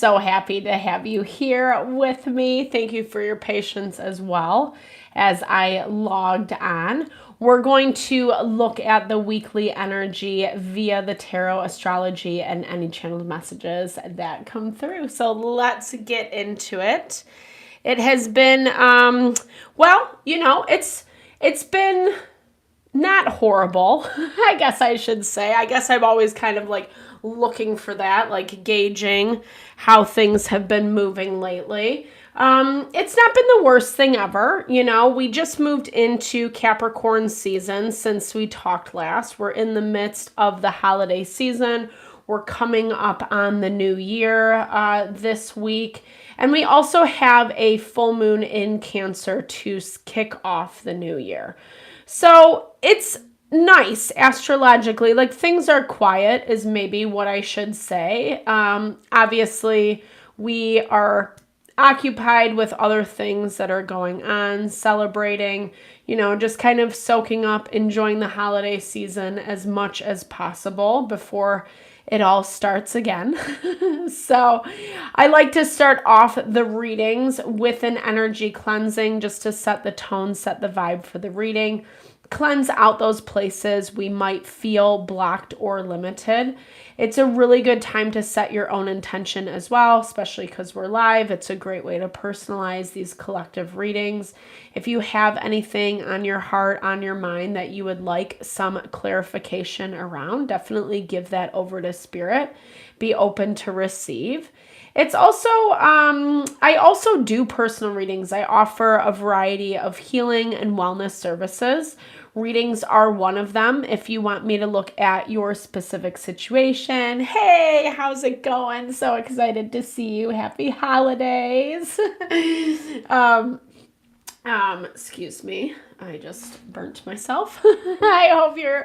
so happy to have you here with me. Thank you for your patience as well as I logged on. We're going to look at the weekly energy via the tarot, astrology, and any channeled messages that come through. So let's get into it. It has been, well, you know, it's been not horrible, I guess I should say. I guess I'm always kind of like looking for that, like gauging how things have been moving lately. It's not been the worst thing ever. You know, we just moved into Capricorn season since we talked last. We're in the midst of the holiday season. We're coming up on the new year this week. And we also have a full moon in Cancer to kick off the new year. So it's nice astrologically, like things are quiet is maybe what I should say. Obviously, we are occupied with other things that are going on, celebrating, you know, just kind of soaking up, enjoying the holiday season as much as possible before it all starts again. So I like to start off the readings with an energy cleansing just to set the tone, set the vibe for the reading. Cleanse out those places we might feel blocked or limited. It's a really good time to set your own intention as well, especially because we're live. It's a great way to personalize these collective readings. If you have anything on your heart, on your mind that you would like some clarification around, definitely give that over to Spirit. Be open to receive. It's also, I also do personal readings. I offer a variety of healing and wellness services. Readings are one of them. If you want me to look at your specific situation, hey, how's it going? So excited to see you. Happy holidays. Excuse me. I just burnt myself. I hope you're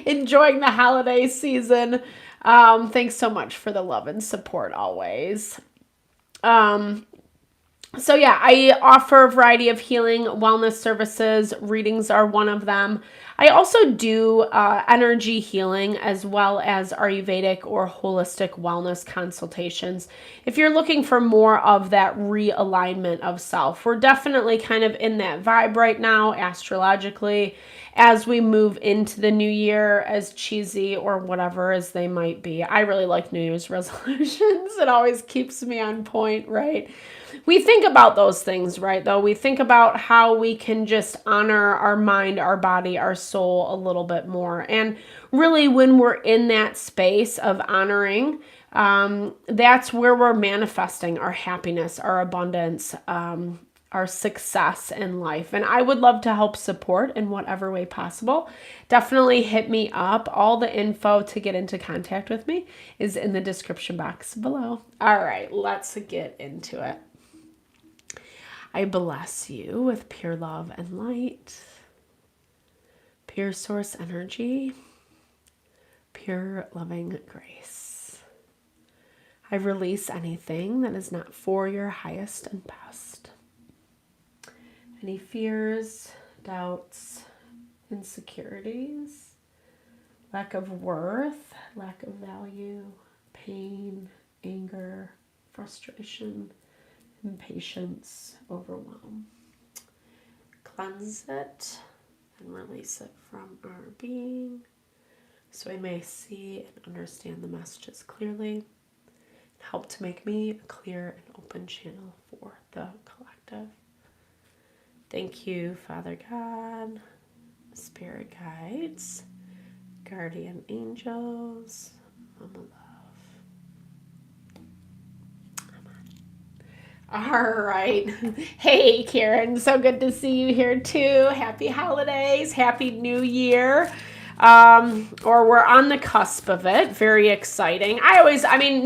enjoying the holiday season. Thanks so much for the love and support always. So yeah, I offer a variety of healing wellness services. Readings are one of them. I also do energy healing as well as Ayurvedic or holistic wellness consultations. If you're looking for more of that realignment of self, we're definitely kind of in that vibe right now, astrologically, as we move into the new year, as cheesy or whatever as they might be. I really like New Year's resolutions. It always keeps me on point, right? We think about those things, right, though? We think about how we can just honor our mind, our body, our soul a little bit more. And really, when we're in that space of honoring, that's where we're manifesting our happiness, our abundance, our success in life. And I would love to help support in whatever way possible. Definitely hit me up. All the info to get into contact with me is in the description box below. All right, let's get into it. I bless you with pure love and light, pure source energy, pure loving grace. I release anything that is not for your highest and best. Any fears, doubts, insecurities, lack of worth, lack of value, pain, anger, frustration, impatience, overwhelm. Cleanse it and release it from our being so I may see and understand the messages clearly and help to make me a clear and open channel for the collective. Thank you, Father God, Spirit guides, guardian angels, Mama Love. All right. Hey, Karen. So good to see you here too. Happy holidays. Happy New Year. Or we're on the cusp of it. Very exciting.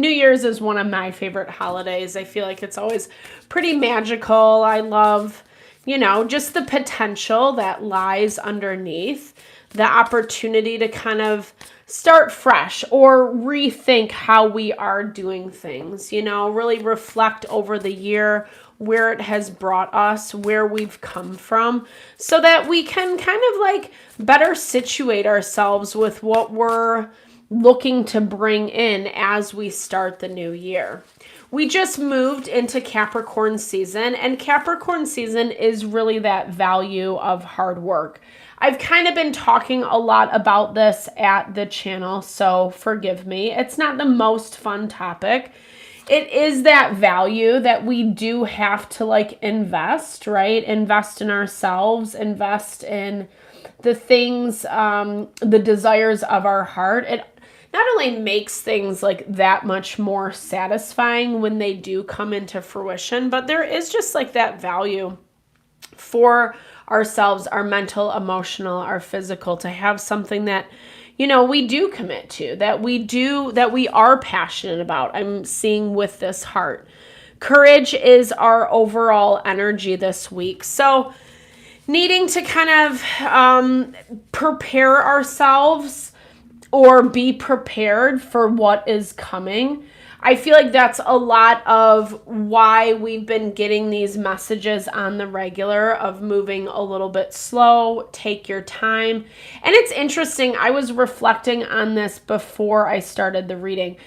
New Year's is one of my favorite holidays. I feel like it's always pretty magical. I love, just the potential that lies underneath, the opportunity to kind of start fresh or rethink how we are doing things, really reflect over the year, where it has brought us, where we've come from, so that we can kind of like better situate ourselves with what we're looking to bring in as we start the new year. we just moved into Capricorn season, and Capricorn season is really that value of hard work. I've kind of been talking a lot about this at the channel, so forgive me. It's not the most fun topic. It is that value that we do have to like invest, right? Invest in ourselves, invest in the things, the desires of our heart. It not only makes things like that much more satisfying when they do come into fruition, but there is just like that value for ourselves, our mental, emotional, our physical, to have something that, you know, we do commit to, that we are passionate about. I'm seeing with this heart. Courage is our overall energy this week. So needing to kind of prepare ourselves or be prepared for what is coming. I feel like that's a lot of why we've been getting these messages on the regular of moving a little bit slow, take your time. And it's interesting, I was reflecting on this before I started the reading.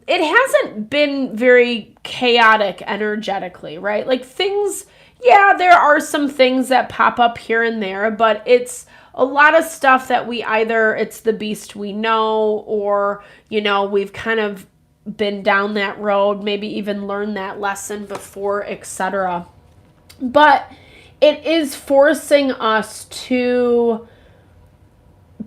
It hasn't been very chaotic energetically, right? Like things, yeah, there are some things that pop up here and there, but it's a lot of stuff that we either, it's the beast we know, or, you know, we've kind of been down that road, maybe even learned that lesson before, etc. But it is forcing us to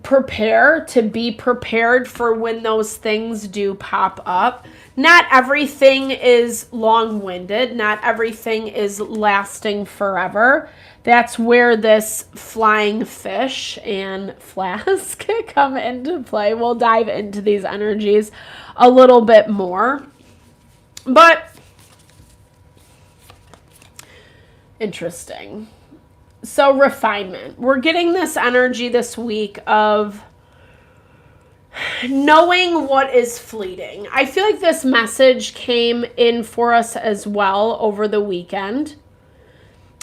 prepare, to be prepared for when those things do pop up. Not everything is long-winded. Not everything is lasting forever. That's where this flying fish and flask come into play. We'll dive into these energies a little bit more. But interesting. So refinement. We're getting this energy this week of knowing what is fleeting. I feel like this message came in for us as well over the weekend.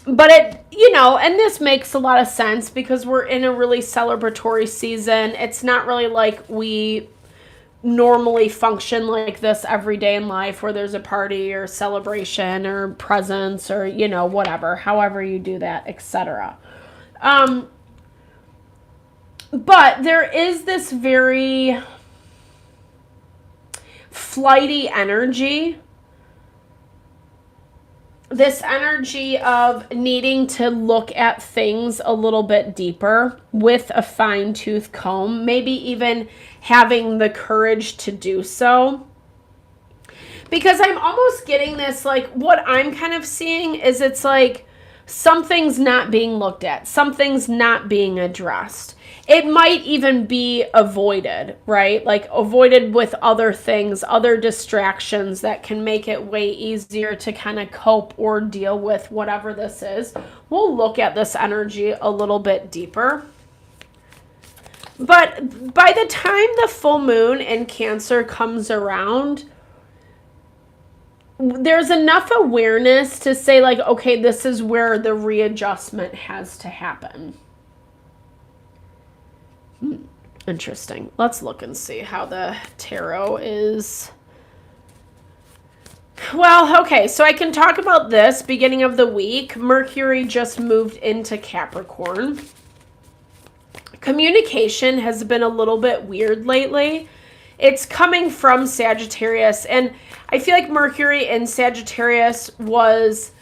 But it, you know, and this makes a lot of sense because we're in a really celebratory season. It's not really like we normally function like this every day in life where there's a party or celebration or presents or, you know, whatever, however you do that, etc. But there is this very flighty energy. This energy of needing to look at things a little bit deeper with a fine-tooth comb, maybe even having the courage to do so. Because I'm almost getting this, like, what I'm kind of seeing is it's like something's not being looked at, something's not being addressed. It might even be avoided, right? Like avoided with other things, other distractions that can make it way easier to kind of cope or deal with whatever this is. We'll look at this energy a little bit deeper. But by the time the full moon in Cancer comes around, there's enough awareness to say like, okay, this is where the readjustment has to happen. Interesting. Let's look and see how the tarot is. Well, okay, so I can talk about this. Beginning of the week, Mercury just moved into Capricorn. Communication has been a little bit weird lately. It's coming from Sagittarius, and I feel like Mercury in Sagittarius was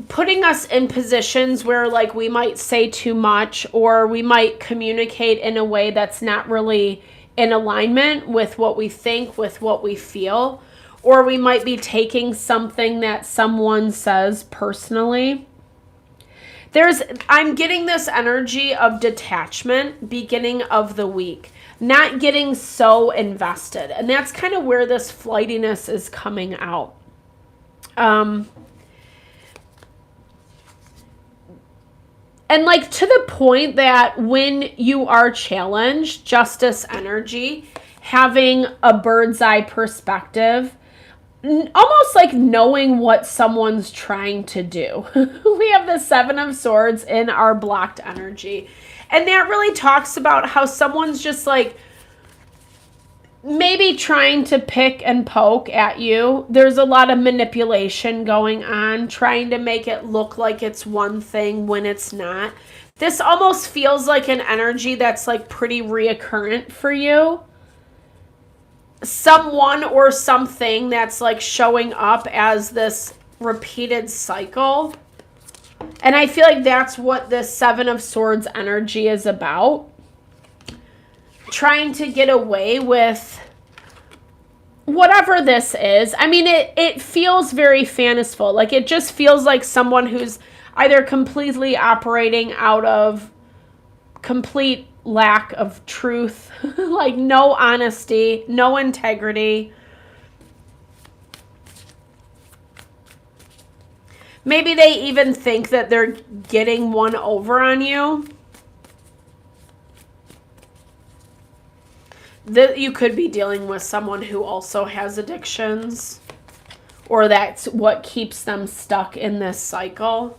putting us in positions where like we might say too much, or we might communicate in a way that's not really in alignment with what we think, with what we feel, or we might be taking something that someone says personally. I'm getting this energy of detachment beginning of the week, not getting so invested. And that's kind of where this flightiness is coming out. And like to the point that when you are challenged, justice energy, having a bird's eye perspective, almost like knowing what someone's trying to do. We have the Seven of Swords in our blocked energy. And that really talks about how someone's just like maybe trying to pick and poke at you. There's a lot of manipulation going on, trying to make it look like it's one thing when it's not. This almost feels like an energy that's like pretty reoccurrent for you. Someone or something that's like showing up as this repeated cycle. And I feel like that's what the Seven of Swords energy is about. Trying to get away with whatever this is. I mean, it feels very fanciful. Like, it just feels like someone who's either completely operating out of complete lack of truth, like no honesty, no integrity. Maybe they even think that they're getting one over on you. That you could be dealing with someone who also has addictions, or that's what keeps them stuck in this cycle.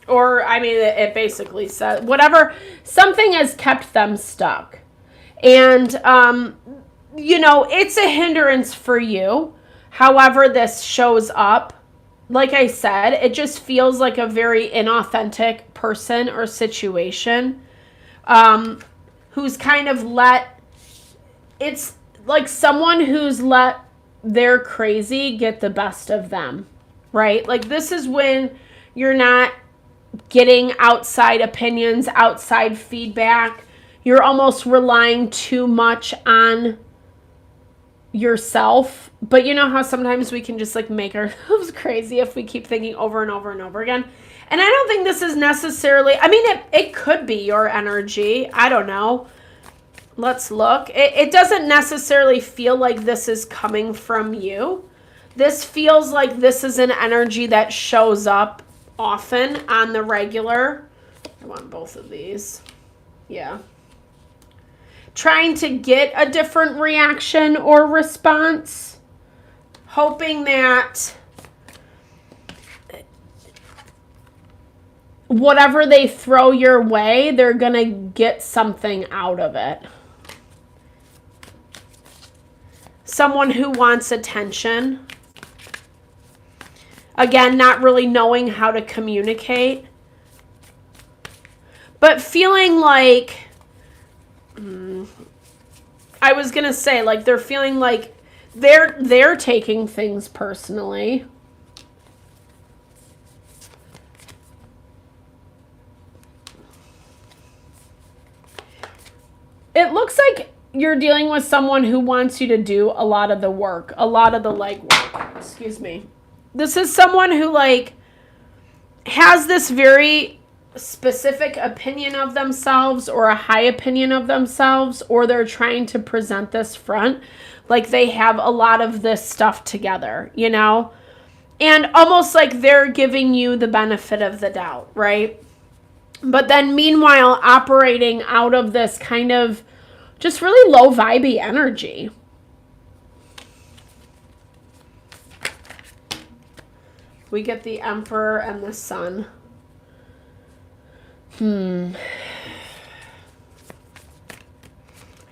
Or, I mean, it basically says whatever, something has kept them stuck. And, you know, it's a hindrance for you. However this shows up, like I said, it just feels like a very inauthentic person or situation who's kind of it's like someone who's let their crazy get the best of them, right? Like, this is when you're not getting outside opinions, outside feedback. You're almost relying too much on yourself. But you know how sometimes we can just like make ourselves crazy if we keep thinking over and over and over again. And I don't think this is necessarily, I mean, it could be your energy. I don't know. Let's look. It doesn't necessarily feel like this is coming from you. This feels like this is an energy that shows up often on the regular. I want both of these. Yeah. Trying to get a different reaction or response. Hoping that whatever they throw your way, they're going to get something out of it. Someone who wants attention. Again, not really knowing how to communicate. But feeling like, I was going to say, like, they're feeling like they're taking things personally. It looks like you're dealing with someone who wants you to do a lot of the work, a lot of the legwork. Excuse me. This is someone who, like, has this very specific opinion of themselves or a high opinion of themselves, or they're trying to present this front like they have a lot of this stuff together, you know? And almost like they're giving you the benefit of the doubt, right? But then meanwhile, operating out of this kind of just really low vibey energy. We get the Emperor and the Sun. I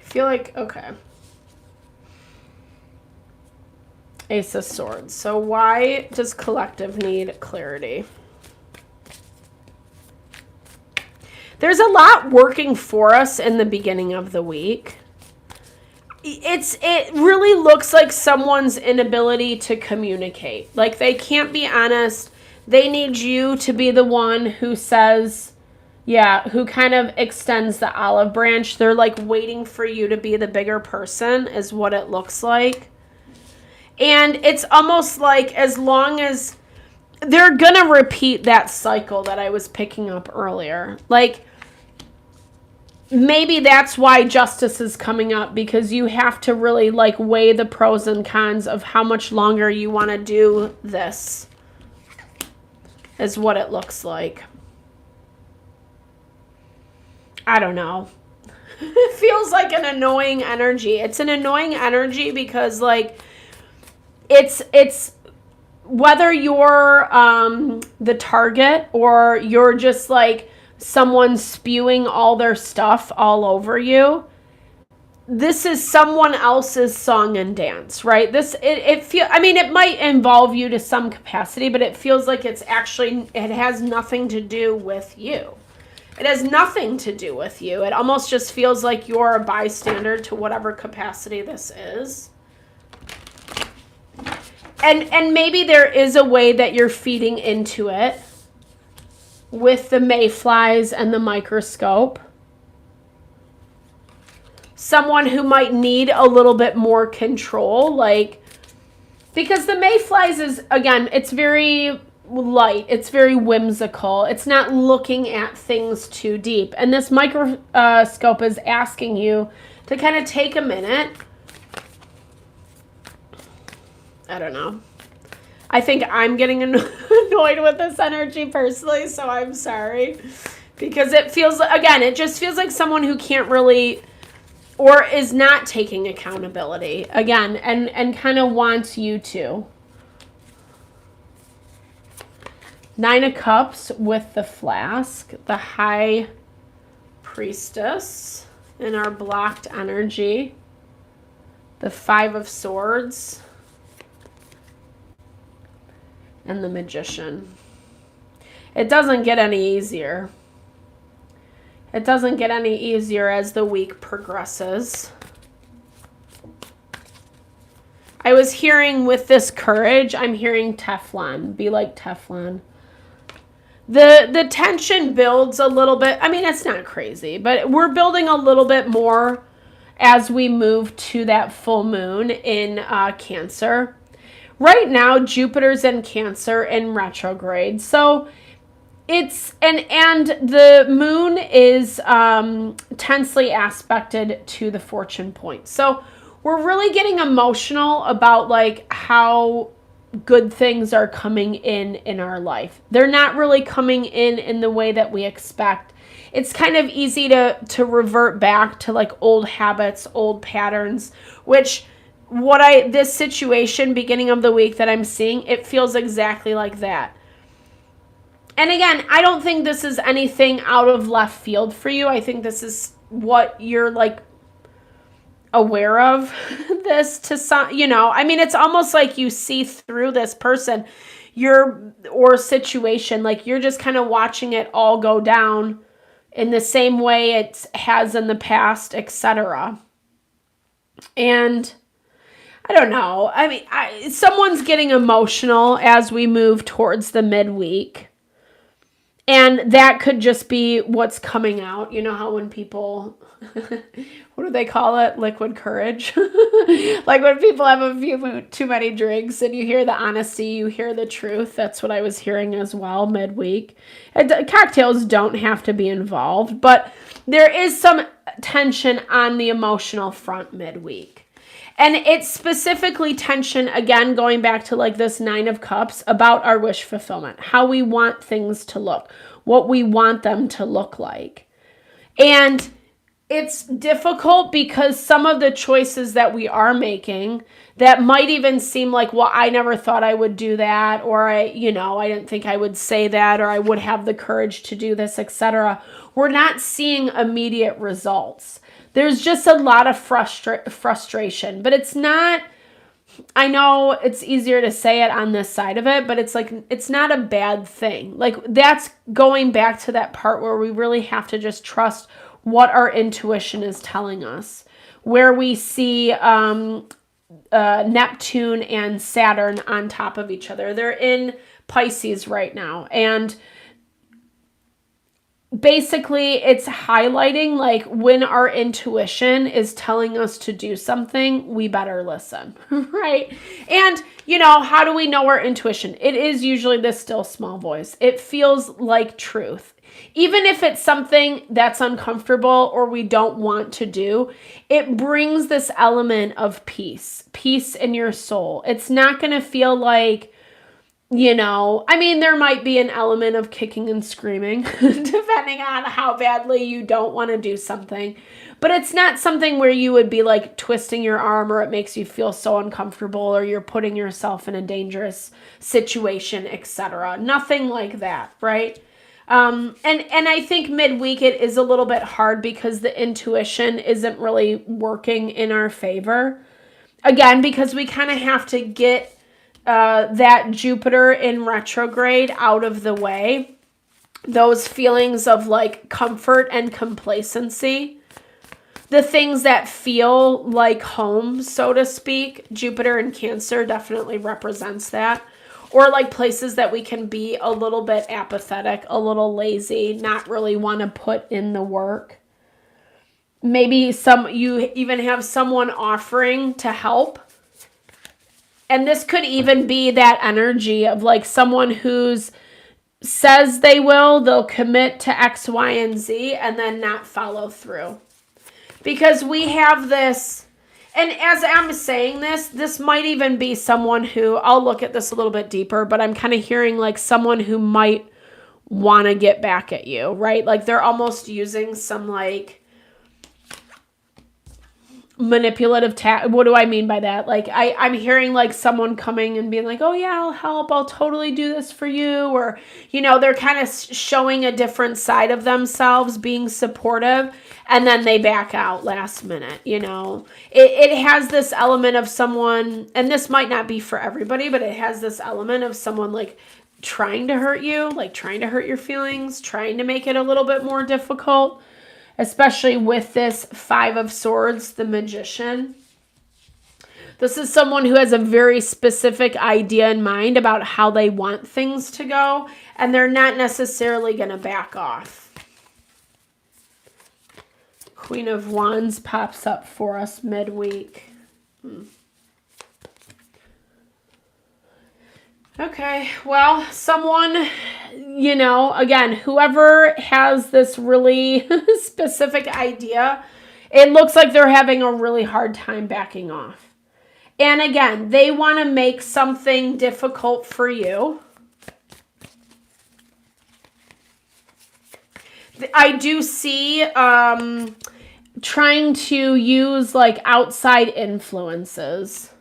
feel like, okay. Ace of Swords. So why does collective need clarity? There's a lot working for us in the beginning of the week. It really looks like someone's inability to communicate. Like, they can't be honest. They need you to be the one who says, yeah, who kind of extends the olive branch. They're like waiting for you to be the bigger person is what it looks like. And it's almost like as long as they're going to repeat that cycle that I was picking up earlier. Like, maybe that's why justice is coming up, because you have to really like weigh the pros and cons of how much longer you want to do this, is what it looks like. I don't know. It feels like an annoying energy. It's an annoying energy because, like, it's whether you're the target or you're just like someone spewing all their stuff all over you. This is someone else's song and dance, right? I mean, it might involve you to some capacity, but it feels like it has nothing to do with you. It has nothing to do with you. It almost just feels like you're a bystander to whatever capacity this is. And maybe there is a way that you're feeding into it with the mayflies and the microscope. Someone who might need a little bit more control, because the mayflies is, again, it's very light, it's very whimsical, it's not looking at things too deep. And this microscope is asking you to kind of take a minute. I don't know. I think I'm getting annoyed with this energy personally, so I'm sorry. Because it just feels like someone who can't really, or is not taking accountability, again, and kind of wants you to. 9 of Cups with the flask, the High Priestess in our blocked energy, the 5 of Swords, and the Magician. It doesn't get any easier. It doesn't get any easier as the week progresses. I was hearing with this courage, I'm hearing Teflon. Be like Teflon. The tension builds a little bit. I mean, it's not crazy, but we're building a little bit more as we move to that full moon in Cancer. Right now, Jupiter's in Cancer in retrograde. So it's, and the moon is tensely aspected to the fortune point. So we're really getting emotional about how good things are coming in our life. They're not really coming in the way that we expect. It's kind of easy to revert back to old habits, old patterns, which this situation beginning of the week that I'm seeing, it feels exactly like that. And again, I don't think this is anything out of left field for you. I think this is what you're aware of this to some, I mean, it's almost like you see through this person or situation, you're just kind of watching it all go down in the same way it has in the past, etc. And I don't know. I mean, someone's getting emotional as we move towards the midweek. And that could just be what's coming out. You know how when people, what do they call it? Liquid courage. When people have a few too many drinks and you hear the honesty, you hear the truth. That's what I was hearing as well midweek. Cocktails don't have to be involved, but there is some tension on the emotional front midweek. And it's specifically tension, again, going back to this 9 of Cups, about our wish fulfillment, how we want things to look, what we want them to look like. And it's difficult because some of the choices that we are making that might even seem well, I never thought I would do that, or I didn't think I would say that, or I would have the courage to do this, etc. We're not seeing immediate results. There's just a lot of frustration, but it's not, I know it's easier to say it on this side of it, but it's not a bad thing. That's going back to that part where we really have to just trust what our intuition is telling us, where we see Neptune and Saturn on top of each other. They're in Pisces right now, and basically it's highlighting when our intuition is telling us to do something, we better listen, right? And how do we know our intuition? It is usually this still small voice. It feels like truth. Even if it's something that's uncomfortable or we don't want to do, it brings this element of peace in your soul. It's not going to feel I mean, there might be an element of kicking and screaming, depending on how badly you don't want to do something. But it's not something where you would be twisting your arm, or it makes you feel so uncomfortable, or you're putting yourself in a dangerous situation, etc. Nothing like that, right? And I think midweek it is a little bit hard because the intuition isn't really working in our favor. Again, because we kind of have to get that Jupiter in retrograde out of the way. Those feelings of like comfort and complacency. The things that feel like home, so to speak. Jupiter in Cancer definitely represents that. Or like places that we can be a little bit apathetic, a little lazy, not really want to put in the work. Maybe you even have someone offering to help. And this could even be that energy of like someone who's says they'll commit to X, Y, and Z and then not follow through. Because we have this, and as I'm saying this might even be someone who, I'll look at this a little bit deeper, but I'm kind of hearing like someone who might want to get back at you, right? Like they're almost using some like manipulative what do I mean by that? Like I'm hearing like someone coming and being like, oh yeah, I'll help, I'll totally do this for you, or they're kind of showing a different side of themselves, being supportive, and then they back out last minute. It has this element of someone, and this might not be for everybody, but it has this element of someone like trying to hurt you, like trying to hurt your feelings, trying to make it a little bit more difficult. Especially with this 5 of Swords, the Magician. This is someone who has a very specific idea in mind about how they want things to go, and they're not necessarily going to back off. Queen of Wands pops up for us midweek. Okay, well, someone, again, whoever has this really specific idea, it looks like they're having a really hard time backing off. And again, they want to make something difficult for you. I do see trying to use like outside influences.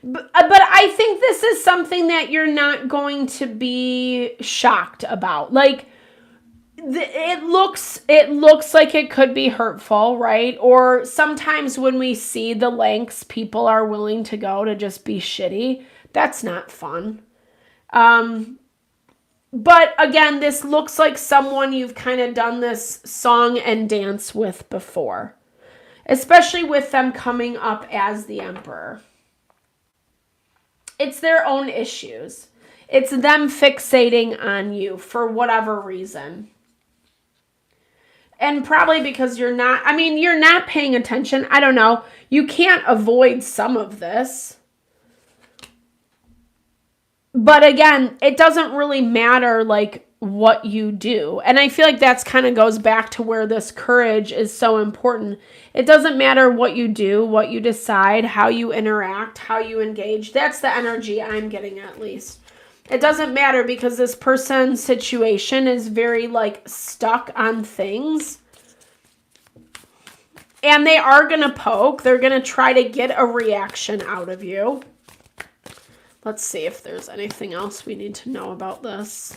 But I think this is something that you're not going to be shocked about. Like, it looks like it could be hurtful, right? Or sometimes when we see the lengths people are willing to go to just be shitty, that's not fun. But again, this looks like someone you've kind of done this song and dance with before. Especially with them coming up as the Emperor. It's their own issues. It's them fixating on you for whatever reason. And probably because you're not paying attention. I don't know. You can't avoid some of this. But again, it doesn't really matter like what you do. And I feel like that's kind of goes back to where this courage is so important. It doesn't matter what you do, what you decide, how you interact, how you engage. That's the energy I'm getting at least. It doesn't matter because this person's situation is very like stuck on things. And they are going to poke. They're going to try to get a reaction out of you. Let's see if there's anything else we need to know about this.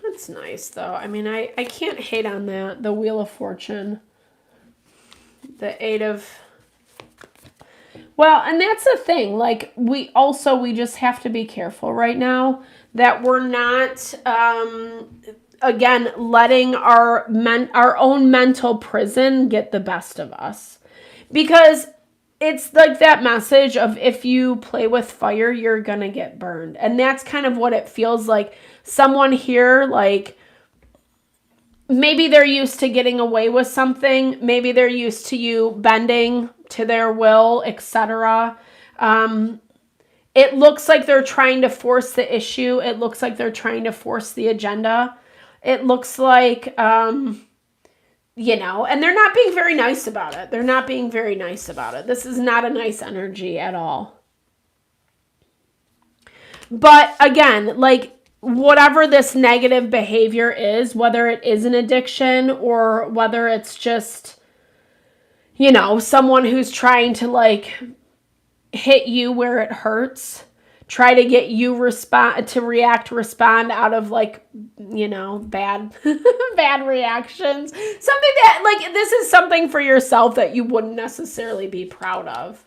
That's nice, though. I mean, I can't hate on that. The Wheel of Fortune. The 8 of... Well, and that's the thing. Like, we just have to be careful right now that we're not, again, letting our own mental prison get the best of us. Because it's like that message of if you play with fire, you're going to get burned. And that's kind of what it feels like. Someone here, like, maybe they're used to getting away with something. Maybe they're used to you bending to their will, etc. It looks like they're trying to force the issue. It looks like they're trying to force the agenda. It looks like, and they're not being very nice about it. They're not being very nice about it. This is not a nice energy at all. But again, like, whatever this negative behavior is, whether it is an addiction or whether it's just, you know, someone who's trying to like hit you where it hurts, try to get you respond out of like, you know, bad reactions. Something that like, this is something for yourself that you wouldn't necessarily be proud of.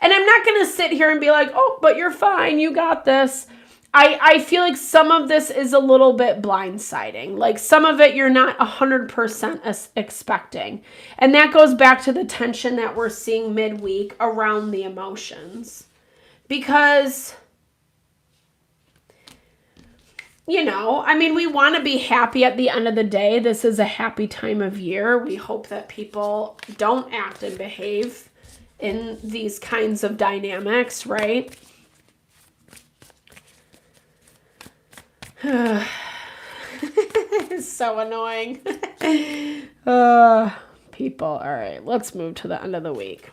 And I'm not going to sit here and be like, oh, but you're fine, you got this. I feel like some of this is a little bit blindsiding. Like some of it you're not 100% expecting. And that goes back to the tension that we're seeing midweek around the emotions. Because, you know, I mean, we want to be happy at the end of the day. This is a happy time of year. We hope that people don't act and behave in these kinds of dynamics, right? It's so annoying. People. All right, let's move to the end of the week.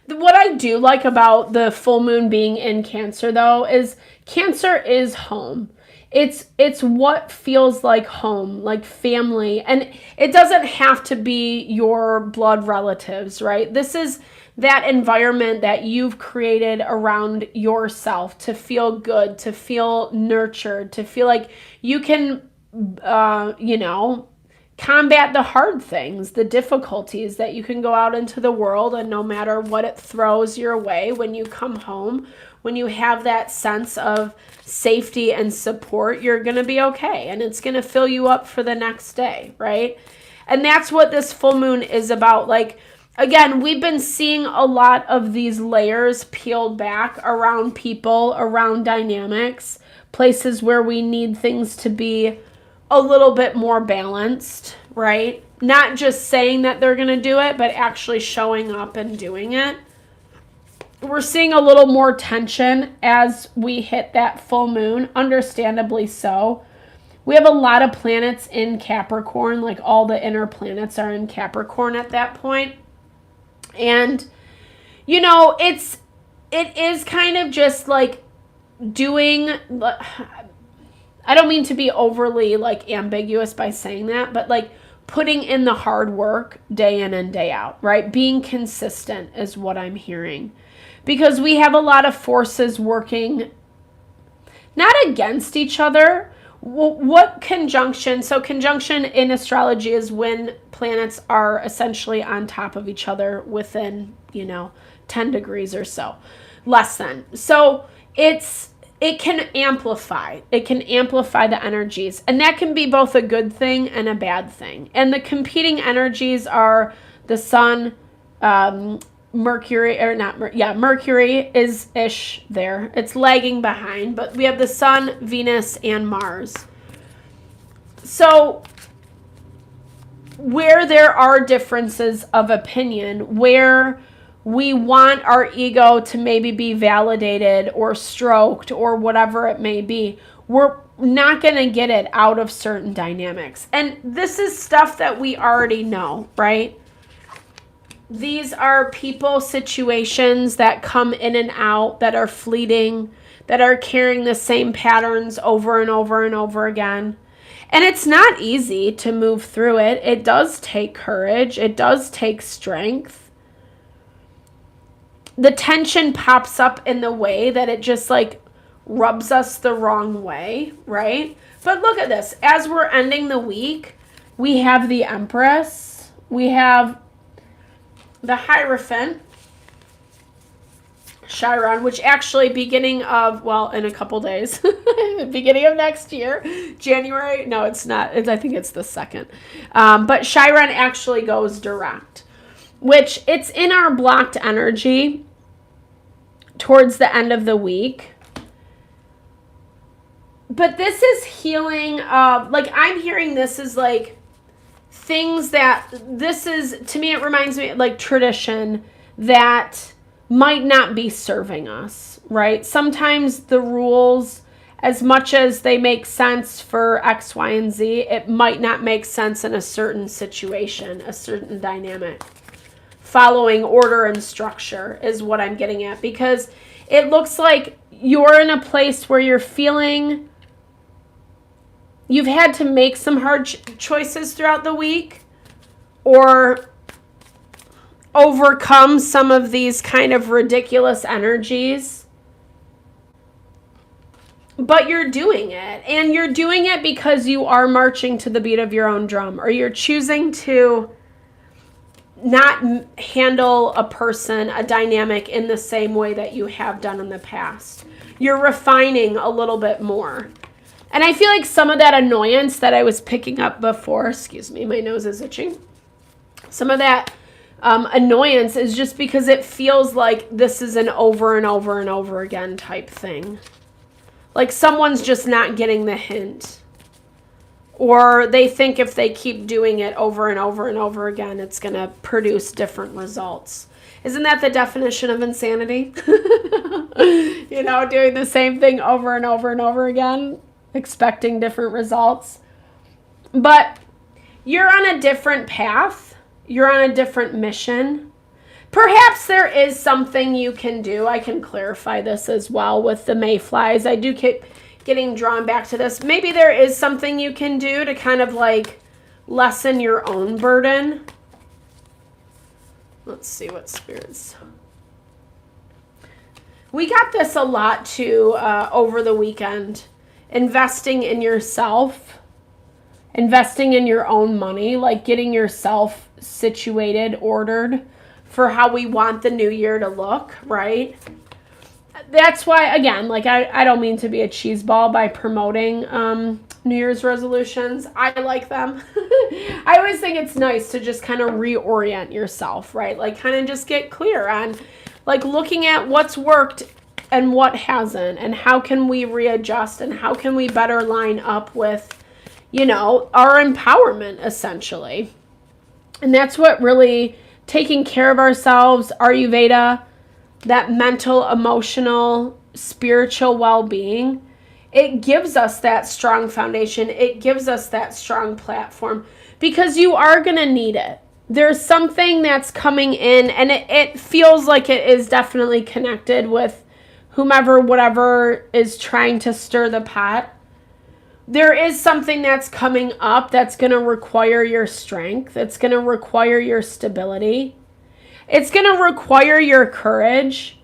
What I do like about the full moon being in Cancer, though, is Cancer is home. It's what feels like home, like family. And it doesn't have to be your blood relatives, right? This is that environment that you've created around yourself to feel good, to feel nurtured, to feel like you can, you know, combat the hard things, the difficulties, that you can go out into the world and no matter what it throws your way, when you come home, when you have that sense of safety and support, you're going to be okay. And it's going to fill you up for the next day, right? And that's what this full moon is about. Like, again, we've been seeing a lot of these layers peeled back around people, around dynamics, places where we need things to be a little bit more balanced, right? Not just saying that they're going to do it, but actually showing up and doing it. We're seeing a little more tension as we hit that full moon, understandably so. We have a lot of planets in Capricorn, like all the inner planets are in Capricorn at that point. And, you know, it is kind of just like doing, I don't mean to be overly like ambiguous by saying that, but like putting in the hard work day in and day out, right? Being consistent is what I'm hearing. Because we have a lot of forces working not against each other. What conjunction? So conjunction in astrology is when planets are essentially on top of each other within, 10 degrees or so, less than. So it can amplify. It can amplify the energies. And that can be both a good thing and a bad thing. And the competing energies are the sun, Mercury is ish there. It's lagging behind, but we have the sun, Venus, and Mars. So where there are differences of opinion, where we want our ego to maybe be validated or stroked or whatever it may be, we're not going to get it out of certain dynamics. And this is stuff that we already know, right? These are people, situations that come in and out, that are fleeting, that are carrying the same patterns over and over and over again. And it's not easy to move through it. It does take courage. It does take strength. The tension pops up in the way that it just like rubs us the wrong way, right? But look at this. As we're ending the week, we have the Empress. We have the Hierophant, Chiron, which actually beginning of, in a couple days, beginning of next year, January, no, it's not, I think it's the 2nd, but Chiron actually goes direct, which it's in our blocked energy towards the end of the week. But this is healing of, like, I'm hearing this is like, things that, this is, to me, it reminds me like tradition that might not be serving us, right? Sometimes the rules, as much as they make sense for X, Y, and Z, it might not make sense in a certain situation, a certain dynamic. following order and structure is what I'm getting at, because it looks like you're in a place where you're feeling you've had to make some hard choices throughout the week, or overcome some of these kind of ridiculous energies. But you're doing it, and you're doing it because you are marching to the beat of your own drum, or you're choosing to not handle a person, a dynamic, in the same way that you have done in the past. You're refining a little bit more. And I feel like some of that annoyance that I was picking up before, excuse me, my nose is itching. Some of that annoyance is just because it feels like this is an over and over and over again type thing. Like someone's just not getting the hint. Or they think if they keep doing it over and over and over again, it's going to produce different results. Isn't that the definition of insanity? You know, doing the same thing over and over and over again, expecting different results. But you're on a different path. You're on a different mission. Perhaps there is something you can do. I can clarify this as well with the mayflies. I do keep getting drawn back to this. Maybe there is something you can do to kind of like lessen your own burden. Let's see what spirits. We got this a lot too over the weekend. Investing in yourself, investing in your own money, like getting yourself situated, ordered for how we want the new year to look, right? That's why, again, like I don't mean to be a cheeseball by promoting New Year's resolutions. I like them. I always think it's nice to just kind of reorient yourself, right? Like kind of just get clear on like looking at what's worked and what hasn't, and how can we readjust, and how can we better line up with, you know, our empowerment essentially. And that's what really taking care of ourselves, Ayurveda, that mental, emotional, spiritual well-being, it gives us that strong foundation. It gives us that strong platform, because you are going to need it. There's something that's coming in, and it feels like it is definitely connected with whomever, whatever is trying to stir the pot. There is something that's coming up that's going to require your strength. It's going to require your stability. It's going to require your courage.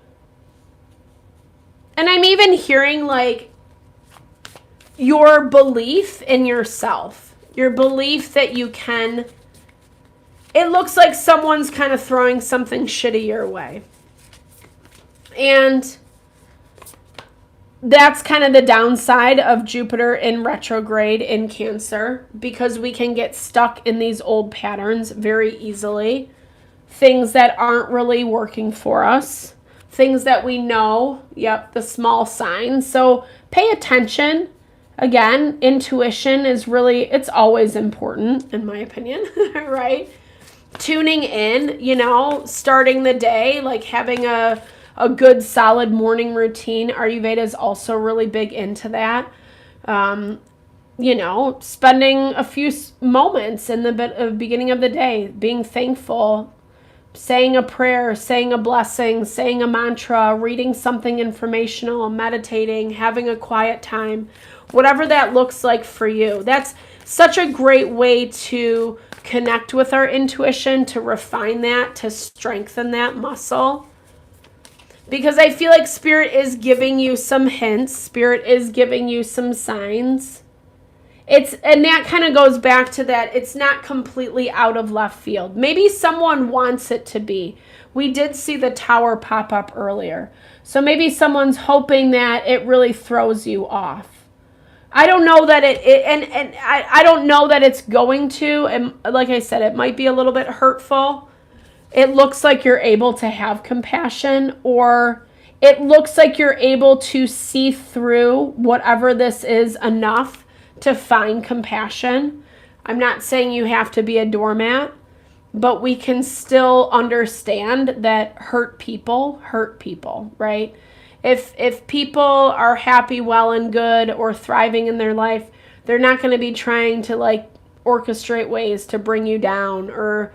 And I'm even hearing like your belief in yourself, your belief that you can. It looks like someone's kind of throwing something shitty your way. And that's kind of the downside of Jupiter in retrograde in Cancer, because we can get stuck in these old patterns very easily. Things that aren't really working for us. Things that we know, the small signs. So pay attention. Again, intuition is really, it's always important, in my opinion, right? Tuning in, you know, starting the day, like having a good solid morning routine. Ayurveda is also really big into that. You know, spending a few moments in the beginning of the day, being thankful, saying a prayer, saying a blessing, saying a mantra, reading something informational, meditating, having a quiet time, whatever that looks like for you. That's such a great way to connect with our intuition, to refine that, to strengthen that muscle. Because I feel like Spirit is giving you some hints. Spirit is giving you some signs. And that kind of goes back to that. It's not completely out of left field. Maybe someone wants it to be. We did see the tower pop up earlier. So maybe someone's hoping that it really throws you off. I don't know that I don't know that it's going to. And like I said, it might be a little bit hurtful. It looks like you're able to have compassion, or it looks like you're able to see through whatever this is enough to find compassion. I'm not saying you have to be a doormat, but we can still understand that hurt people, right? If people are happy, well and good, or thriving in their life, they're not going to be trying to like orchestrate ways to bring you down or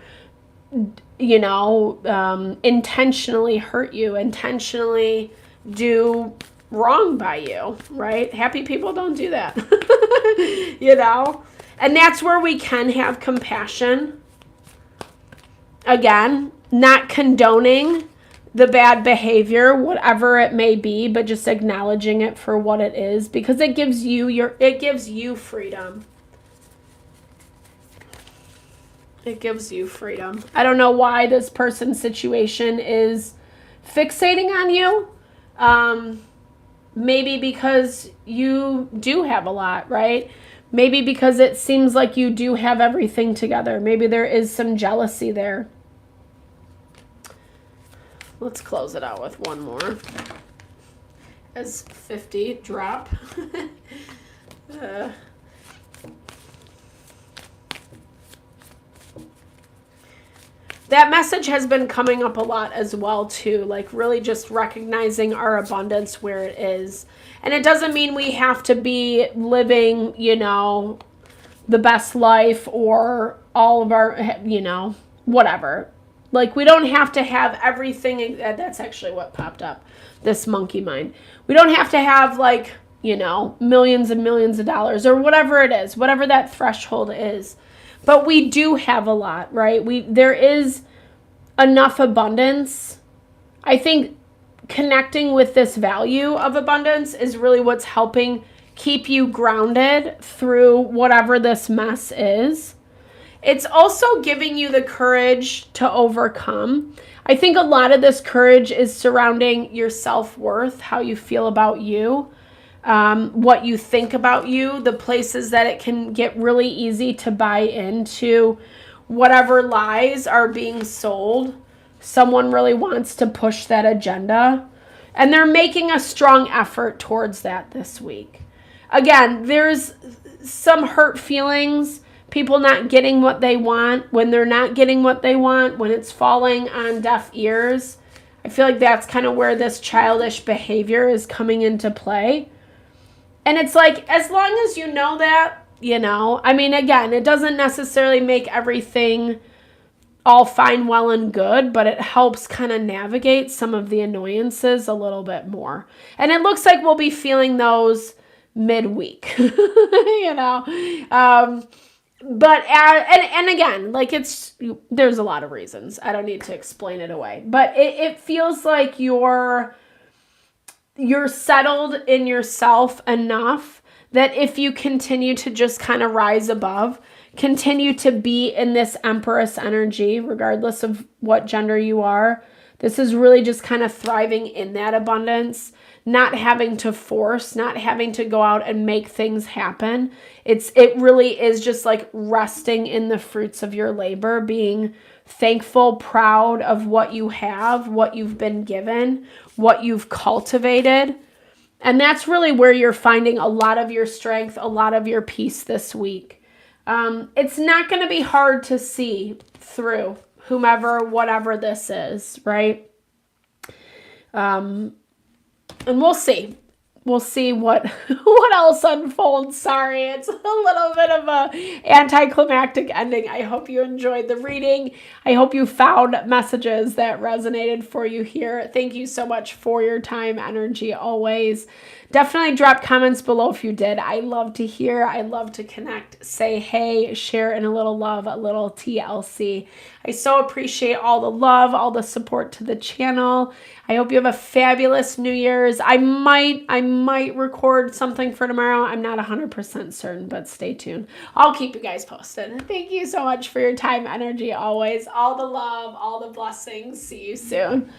intentionally hurt you, intentionally do wrong by you, right? Happy people don't do that, And that's where we can have compassion. Again, not condoning the bad behavior, whatever it may be, but just acknowledging it for what it is, because it gives you freedom. It gives you freedom. I don't know why this person's situation is fixating on you. Maybe because you do have a lot, right? Maybe because it seems like you do have everything together. Maybe there is some jealousy there. Let's close it out with one more. As 50 drop. That message has been coming up a lot as well too, like really just recognizing our abundance where it is. And it doesn't mean we have to be living, the best life or all of our, whatever. Like we don't have to have everything. That's actually what popped up, this monkey mind. We don't have to have millions and millions of dollars or whatever it is, whatever that threshold is. But we do have a lot, right? There is enough abundance. I think connecting with this value of abundance is really what's helping keep you grounded through whatever this mess is. It's also giving you the courage to overcome. I think a lot of this courage is surrounding your self-worth, how you feel about you. What you think about you, the places that it can get really easy to buy into whatever lies are being sold. Someone really wants to push that agenda, and they're making a strong effort towards that this week. Again, there's some hurt feelings, people not getting what they want. When they're not getting what they want, when it's falling on deaf ears, I feel like that's kind of where this childish behavior is coming into play. And it's like, as long as you know that, again, it doesn't necessarily make everything all fine, well, and good, but it helps kind of navigate some of the annoyances a little bit more. And it looks like we'll be feeling those midweek, But, and again, there's a lot of reasons. I don't need to explain it away, but it feels like you're settled in yourself enough that if you continue to just kind of rise above, continue to be in this Empress energy, regardless of what gender you are, this is really just kind of thriving in that abundance, not having to force, not having to go out and make things happen. It really is just like resting in the fruits of your labor, being thankful, proud of what you have, what you've been given, what you've cultivated. And that's really where you're finding a lot of your strength, a lot of your peace this week. It's not going to be hard to see through whomever, whatever this is, right? And we'll see. We'll see what else unfolds. Sorry, it's a little bit of a anticlimactic ending. I hope you enjoyed the reading. I hope you found messages that resonated for you here. Thank you so much for your time, energy, always. Definitely drop comments below if you did. I love to hear. I love to connect. Say hey, share in a little love, a little TLC. I so appreciate all the love, all the support to the channel. I hope you have a fabulous New Year's. I might record something for tomorrow. I'm not 100% certain, but stay tuned. I'll keep you guys posted. Thank you so much for your time, energy, always. All the love, all the blessings. See you soon.